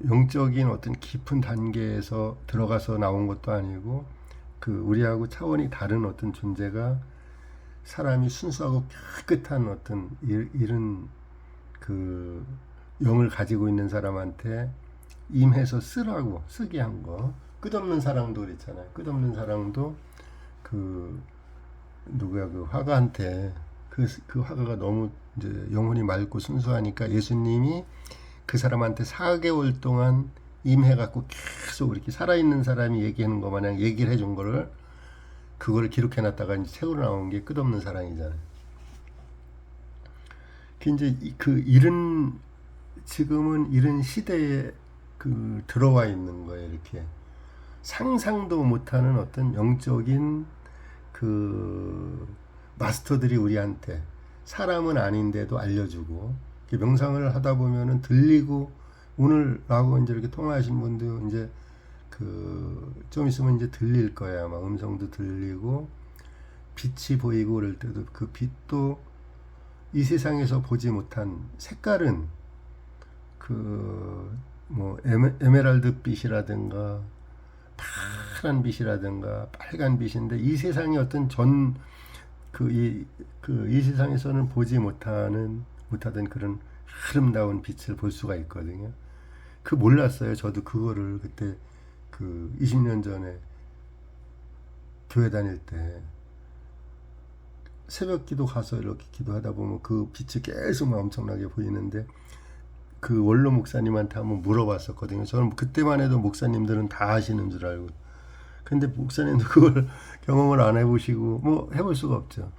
Speaker 1: 영적인 어떤 깊은 단계에서 들어가서 나온 것도 아니고 우리하고 차원이 다른 어떤 존재가 사람이 순수하고 깨끗한 어떤 이런 영을 가지고 있는 사람한테 임해서 쓰게 한 거. 끝없는 사랑도 그랬잖아요. 끝없는 사랑도 누구야 화가한테 그 화가가 너무 이제 영혼이 맑고 순수하니까 예수님이 그 사람한테 4개월 동안 임해갖고 계속 이렇게 살아있는 사람이 얘기하는 거 마냥 얘기를 해준 거를 그걸 기록해놨다가 이제 책으로 나온 게 끝없는 사랑이잖아요. 이제 지금은 이런 시대에 들어와 있는 거예요. 이렇게 상상도 못하는 어떤 영적인 그 마스터들이 우리한테 사람은 아닌데도 알려주고, 명상을 하다 보면은 들리고, 오늘하고 이제 이렇게 통화하신 분도 이제 그 좀 있으면 이제 들릴 거야. 아마 음성도 들리고 빛이 보이고 그럴 때도 그 빛도 이 세상에서 보지 못한 색깔은 그 뭐 에메랄드 빛이라든가 파란 빛이라든가 빨간 빛인데, 이 세상의 어떤 이 세상에서는 보지 못하던 그런 아름다운 빛을 볼 수가 있거든요. 그 몰랐어요. 저도 그거를 그때 그 20년 전에 교회 다닐 때 새벽 기도 가서 이렇게 기도하다 보면 그 빛이 계속 막 엄청나게 보이는데, 그 원로 목사님한테 한번 물어봤었거든요. 저는 그때만 해도 목사님들은 다 아시는 줄 알고. 근데 목사님도 그걸 경험을 안 해보시고 뭐 해볼 수가 없죠.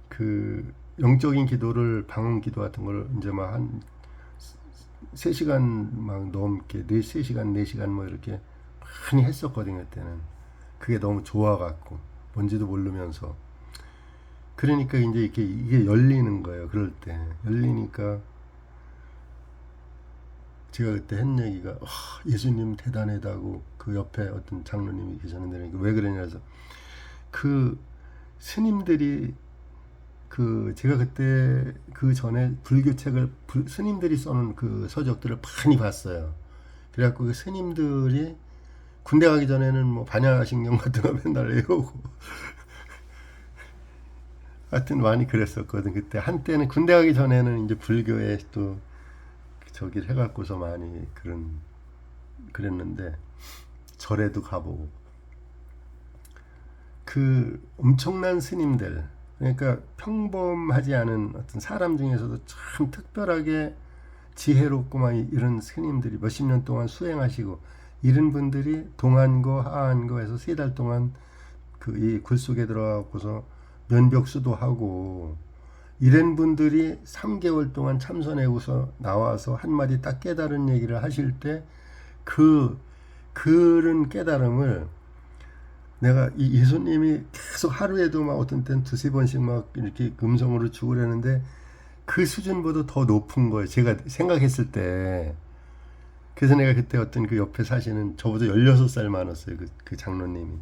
Speaker 1: 그 영적인 기도를, 방언 기도 같은 걸 이제 막 한 3시간 막 넘게 3시간 4시간 뭐 이렇게 많이 했었거든요. 그때는 그게 너무 좋아갖고 뭔지도 모르면서. 그러니까 이제 이게 열리는 거예요. 그럴 때 열리니까 제가 그때 한 얘기가 예수님 대단하다고, 그 옆에 어떤 장로님이 계셨는데 왜 그러냐 해서, 그 스님들이 제가 그때 그 전에 불교 책을 스님들이 써놓은 그 서적들을 많이 봤어요. 그래갖고 그 스님들이 군대 가기 전에는 뭐 반야신경 같은 거 맨날 외우고 하여튼 많이 그랬었거든. 그때 한때는 군대 가기 전에는 이제 불교에 또 저기를 해갖고서 많이 그랬는데, 절에도 가보고. 그 엄청난 스님들, 그러니까 평범하지 않은 어떤 사람 중에서도 참 특별하게 지혜롭고 막 이런 스님들이 몇십 년 동안 수행하시고, 이런 분들이 동안고 하안고에서 3달 동안 그 이 굴 속에 들어가고서 면벽수도 하고, 이런 분들이 3개월 동안 참선해고서 나와서 한마디 딱 깨달은 얘기를 하실 때, 그런 깨달음을 내가 이 예수님이 계속 하루에도 막 어떤 때는 2-3번씩 막 이렇게 음성으로 주고 그러는데, 그 수준보다 더 높은 거예요. 제가 생각했을 때. 그래서 내가 그때 어떤 그 옆에 사시는 저보다 16살 많았어요. 그 장로님이.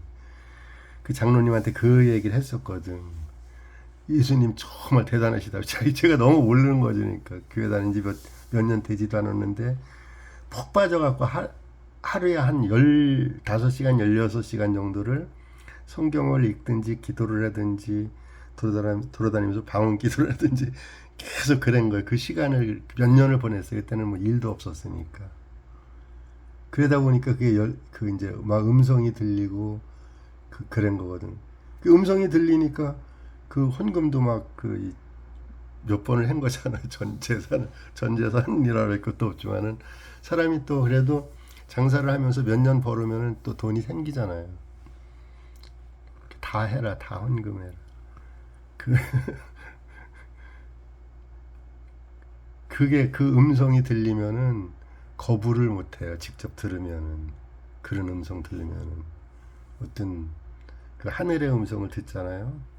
Speaker 1: 그 장로님한테 그 얘기를 했었거든. 예수님 정말 대단하시다. 제가 너무 모르는 거죠. 그러니까 교회 다닌 지 몇 년 되지도 않았는데 푹 빠져갖고 하루에 한 15시간, 16시간 정도를 성경을 읽든지 기도를 하든지 돌아다니면서 방언 기도를 하든지 계속 그런 거예요. 그 시간을 몇 년을 보냈어요. 그때는 뭐 일도 없었으니까. 그러다 보니까 그게 이제 막 음성이 들리고 그런 거거든. 그 음성이 들리니까 그 헌금도 막 몇 번을 한 거잖아요. 전 재산이라 할 것도 없지만은, 사람이 또 그래도 장사를 하면서 몇 년 벌으면은 또 돈이 생기잖아요. 다 해라, 다 헌금해라. 그게 그 음성이 들리면은 거부를 못해요. 직접 들으면은. 그런 음성 들으면은 어떤 그 하늘의 음성을 듣잖아요.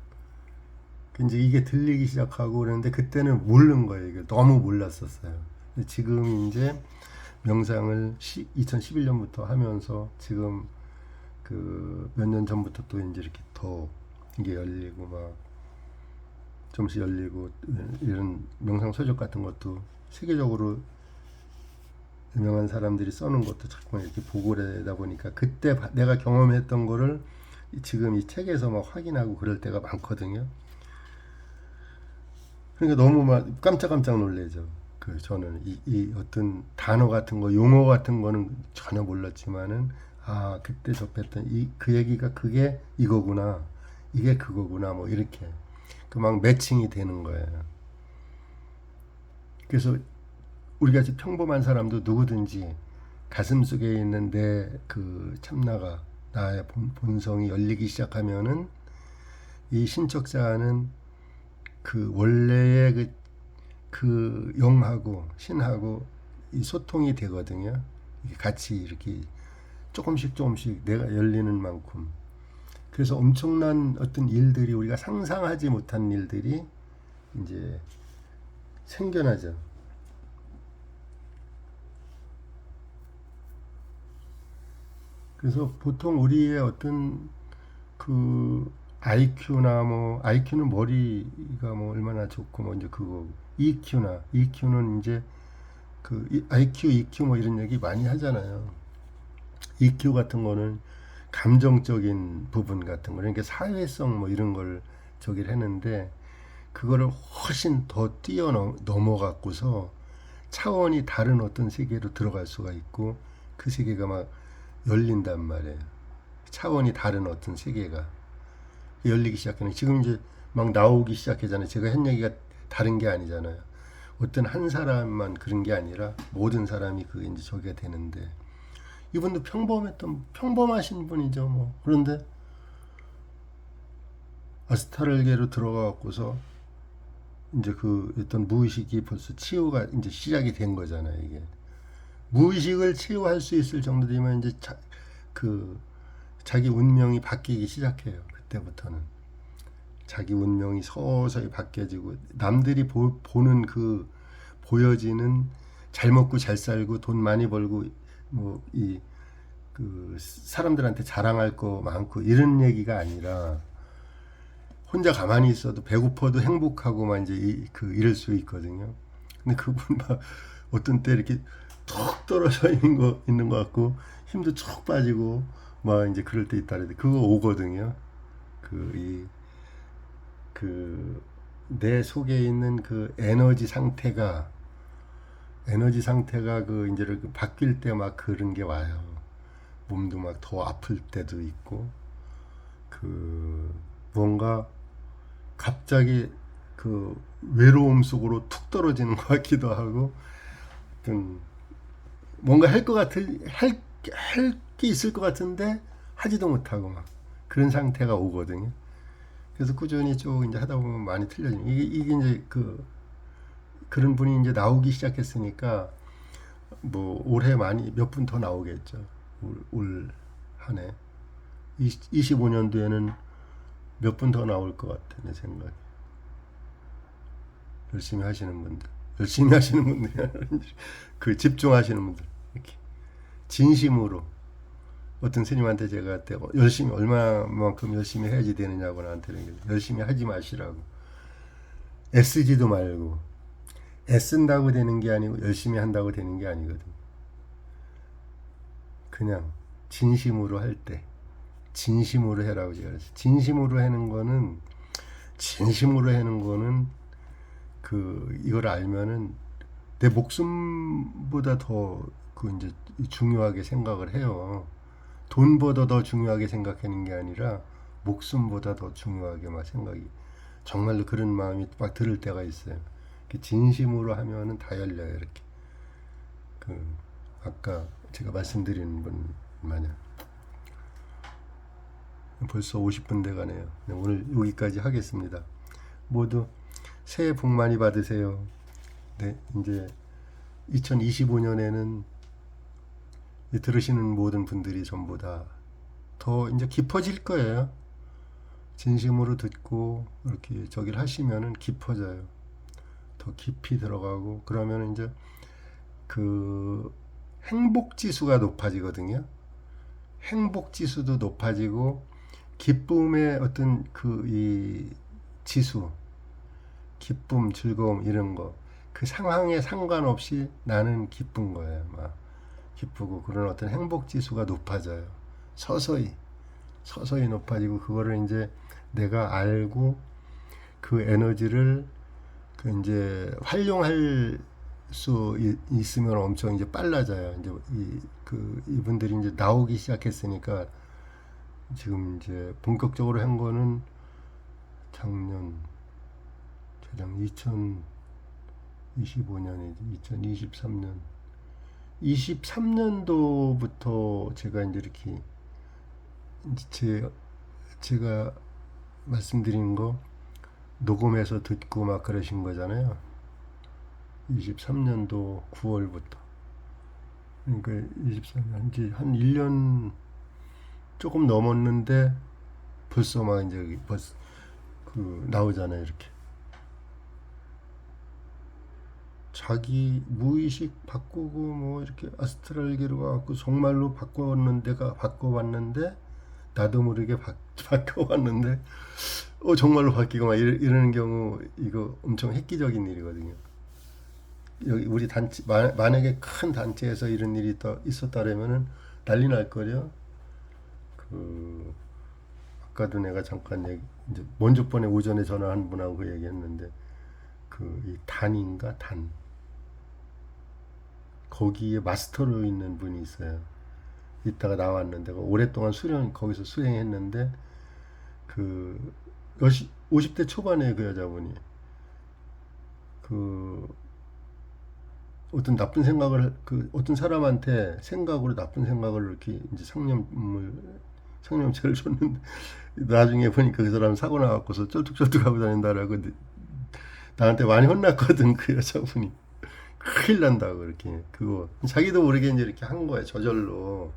Speaker 1: 이제 이게 들리기 시작하고 그러는데, 그때는 모르는 거예요. 이게 너무 몰랐었어요. 근데 지금 이제 명상을 2011년부터 하면서 지금 그 몇 년 전부터 또 이제 이렇게 더 이게 열리고 막 좀씩 열리고, 이런 명상 서적 같은 것도 세계적으로 유명한 사람들이 써놓은 것도 자꾸 이렇게 보고 그러다 보니까, 그때 내가 경험했던 거를 지금 이 책에서 막 확인하고 그럴 때가 많거든요. 그러니까 너무 막 깜짝깜짝 놀래죠. 저는 이 어떤 단어 같은 거, 용어 같은 거는 전혀 몰랐지만은, 그때 접했던 그 얘기가 그게 이거구나, 이게 그거구나, 뭐 이렇게 막 매칭이 되는 거예요. 그래서 우리같이 평범한 사람도 누구든지 가슴 속에 있는 내 그 참나가, 나의 본성이 열리기 시작하면은, 이 신척자는 그 원래의 그 영하고 신하고 이 소통이 되거든요. 이게 같이 이렇게 조금씩 조금씩 내가 열리는 만큼. 그래서 엄청난 어떤 일들이 우리가 상상하지 못한 일들이 이제 생겨나죠. 그래서 보통 우리의 어떤 그 IQ나 뭐 IQ는 머리가 뭐 얼마나 좋고 뭐 이제 그거 EQ는 이제 그 IQ, EQ 뭐 이런 얘기 많이 하잖아요. EQ 같은 거는 감정적인 부분 같은 거, 그러니까 사회성 뭐 이런 걸 저기를 했는데 그거를 훨씬 더 뛰어넘어갖고서 차원이 다른 어떤 세계로 들어갈 수가 있고 그 세계가 막 열린단 말이에요. 차원이 다른 어떤 세계가 열리기 시작하는 지금 이제 막 나오기 시작하잖아요. 제가 한 얘기가 다른 게 아니잖아요. 어떤 한 사람만 그런 게 아니라 모든 사람이 그게 이제 저기가 되는데 이분도 평범하신 분이죠. 뭐 그런데 아스트랄계로 들어가고서 이제 그 어떤 무의식이 벌써 치유가 이제 시작이 된 거잖아요. 이게 무의식을 치유할 수 있을 정도 되면 이제 그 자기 운명이 바뀌기 시작해요. 그때부터는 자기 운명이 서서히 바뀌어지고 남들이 보는 그 보여지는 잘 먹고 잘 살고 돈 많이 벌고 뭐 이 그 사람들한테 자랑할 거 많고 이런 얘기가 아니라 혼자 가만히 있어도 배고파도 행복하고만 이제 이럴 수 있거든요. 근데 그분 막 어떤 때 이렇게 툭 떨어져 있는 것 같고 힘도 쭉 빠지고 막 이제 그럴 때 있다 그래도 그거 오거든요. 내 속에 있는 그 에너지 상태가 그 이제 바뀔 때 막 그런 게 와요. 몸도 막 더 아플 때도 있고 그 뭔가 갑자기 그 외로움 속으로 툭 떨어지는 것 같기도 하고 어떤 뭔가 할 게 있을 것 같은데 하지도 못하고 막 그런 상태가 오거든요. 그래서 꾸준히 쭉 이제 하다 보면 많이 틀려지는 이게 이제 그런 분이 이제 나오기 시작했으니까 뭐 올해 많이 몇 분 더 나오겠죠. 올 한 해 25년도에는 몇 분 더 나올 것 같아 내 생각에. 열심히 하시는 분들 그 집중하시는 분들 이렇게 진심으로 어떤 스님한테 제가 그때 열심히 얼마만큼 열심히 해야지 되느냐고 나한테는 열심히 하지 마시라고 애쓰지도 말고 애쓴다고 되는 게 아니고 열심히 한다고 되는 게 아니거든. 그냥 진심으로 할 때 진심으로 해라고 제가 그랬어요. 진심으로 하는 거는 이걸 알면은 내 목숨보다 더 이제 중요하게 생각을 해요. 돈보다 더 중요하게 생각하는 게 아니라 목숨보다 더 중요하게 막 생각이 정말로 그런 마음이 막 들을 때가 있어요. 진심으로 하면은 다 열려요. 이렇게 아까 제가 말씀드린 분 마냥 벌써 50분 돼가네요. 오늘 여기까지 하겠습니다. 모두 새해 복 많이 받으세요. 네, 이제 2025년에는 들으시는 모든 분들이 전부 다 더 이제 깊어질 거예요. 진심으로 듣고 이렇게 저기를 하시면은 깊어져요. 더 깊이 들어가고 그러면 이제 그 행복 지수가 높아지거든요. 행복 지수도 높아지고 기쁨의 어떤 이 지수, 기쁨, 즐거움 이런 거 그 상황에 상관없이 나는 기쁜 거예요. 막 기쁘고 그런 어떤 행복 지수가 높아져요. 서서히 높아지고 그거를 이제 내가 알고 그 에너지를 이제 활용할 수 있으면 엄청 이제 빨라져요. 이제 이분들이 이제 나오기 시작했으니까 지금 이제 본격적으로 한 거는 재작 2025년이지 23년도부터 제가 이제 이렇게 제가 말씀드린 거 녹음해서 듣고 막 그러신 거잖아요. 23년도 9월부터 그러니까 24년 한 1년 조금 넘었는데 벌써 막 이제 여기 벌써 그 나오잖아요. 이렇게 자기 무의식 바꾸고 뭐 이렇게 아스트랄계로 가고 정말로 바꿨는데가 바꿔봤는데 나도 모르게 바꿔봤는데 정말로 바뀌고 막 이러는 경우 이거 엄청 획기적인 일이거든요. 여기 우리 단체 만약에 큰 단체에서 이런 일이 더 있었다면은 난리 날 거려. 그 아까도 내가 잠깐 이제 먼저 번에 오전에 전화한 분하고 그 얘기했는데 그 이 단인가 단 거기에 마스터로 있는 분이 있어요. 이따가 나왔는데 오랫동안 거기서 수행했는데 그 50대 초반에 그 여자분이 그 어떤 나쁜 생각을 그 어떤 사람한테 생각으로 나쁜 생각을 이렇게 이제 상념죄를 줬는데 나중에 보니까 그 사람 사고 나갖고서 쩔뚝쩔뚝하고 다닌다라고 나한테 많이 혼났거든. 그 여자분이 큰일 난다고 그렇게 그거 자기도 모르게 이제 이렇게 한 거야. 저절로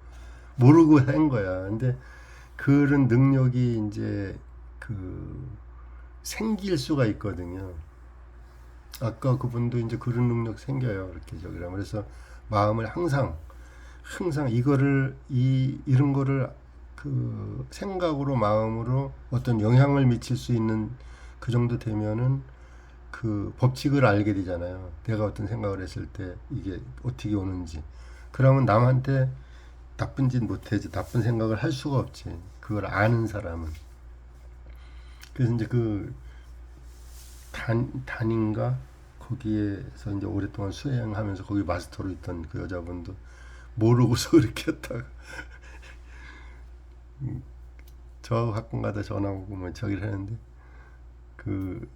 Speaker 1: 모르고 한 거야. 근데 그런 능력이 이제 그 생길 수가 있거든요. 아까 그분도 이제 그런 능력 생겨요. 이렇게 저기라. 그래서 마음을 항상 이거를 이런 거를 그 생각으로 마음으로 어떤 영향을 미칠 수 있는 그 정도 되면은 그 법칙을 알게 되잖아요. 내가 어떤 생각을 했을 때 이게 어떻게 오는지. 그러면 남한테 나쁜 짓 못해지. 나쁜 생각을 할 수가 없지. 그걸 아는 사람은. 그래서 이제 그 단인가 거기에서 이제 오랫동안 수행하면서 거기 마스터로 있던 그 여자분도 모르고서 그렇게 했다가 저 가끔가다 전화 오고 뭐 저기를 하는데 그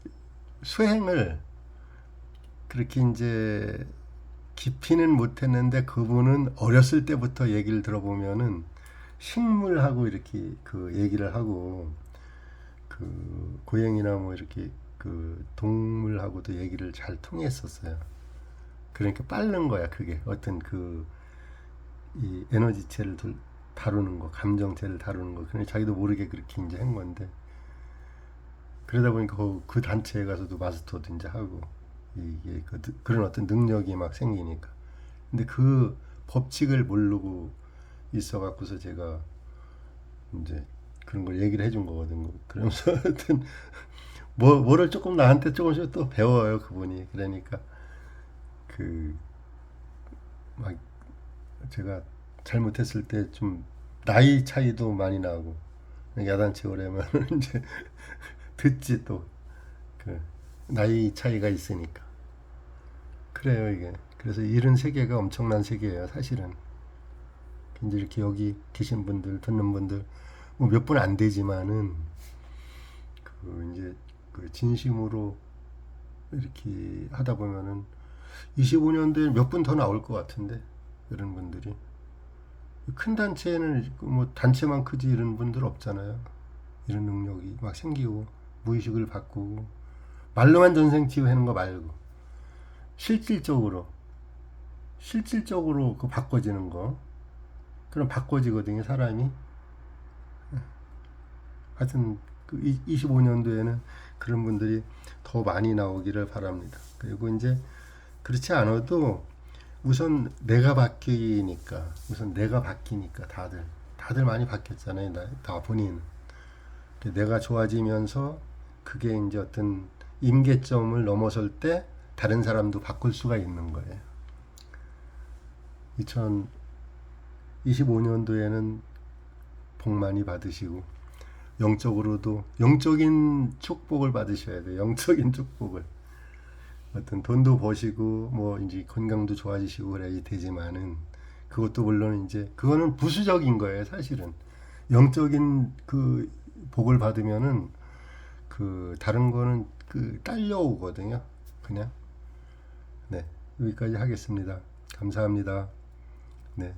Speaker 1: 수행을 그렇게 이제 깊이는 못했는데 그분은 어렸을 때부터 얘기를 들어보면은 식물하고 이렇게 그 얘기를 하고 그 고양이나 뭐 이렇게 그 동물하고도 얘기를 잘 통했었어요. 그러니까 빠른 거야. 그게 어떤 그 이 에너지체를 다루는 거, 감정체를 다루는 거. 그냥 자기도 모르게 그렇게 이제 한 건데 그러다 보니까 그 단체에 가서도 마스터도 이제 하고 이게 그런 어떤 능력이 막 생기니까. 근데 그 법칙을 모르고 있어 갖고서 제가 이제 그런 걸 얘기를 해준 거거든요. 그러면서 하여튼 뭐를 조금 나한테 조금씩 또 배워요 그분이. 그러니까 그 막 제가 잘못했을 때 좀 나이 차이도 많이 나고 야단치 오래면 이제 듣지 또 그 나이 차이가 있으니까 그래요 이게. 그래서 이런 세계가 엄청난 세계예요 사실은. 이제 이렇게 여기 계신 분들 듣는 분들 뭐 몇 분 안 되지만은 그 이제 그 진심으로 이렇게 하다 보면은 25년도에 몇 분 더 나올 것 같은데 이런 분들이 큰 단체에는 뭐 단체만 크지 이런 분들 없잖아요. 이런 능력이 막 생기고 무의식을 바꾸고 말로만 전생 치유하는 거 말고 실질적으로 그 바꿔지는 거 그럼 바꿔지거든요 사람이. 하여튼 그 25년도에는 그런 분들이 더 많이 나오기를 바랍니다. 그리고 이제 그렇지 않아도 우선 내가 바뀌니까 다들 많이 바뀌었잖아요. 다 본인 내가 좋아지면서 그게 이제 어떤 임계점을 넘어설 때 다른 사람도 바꿀 수가 있는 거예요. 2025년도에는 복 많이 받으시고 영적으로도 영적인 축복을 받으셔야 돼요. 영적인 축복을. 어떤 돈도 버시고 뭐 이제 건강도 좋아지시고 그래야 되지만은 그것도 물론 이제 그거는 부수적인 거예요, 사실은. 영적인 그 복을 받으면은 그 다른 거는 그 딸려오거든요. 그냥. 네. 여기까지 하겠습니다. 감사합니다. 네.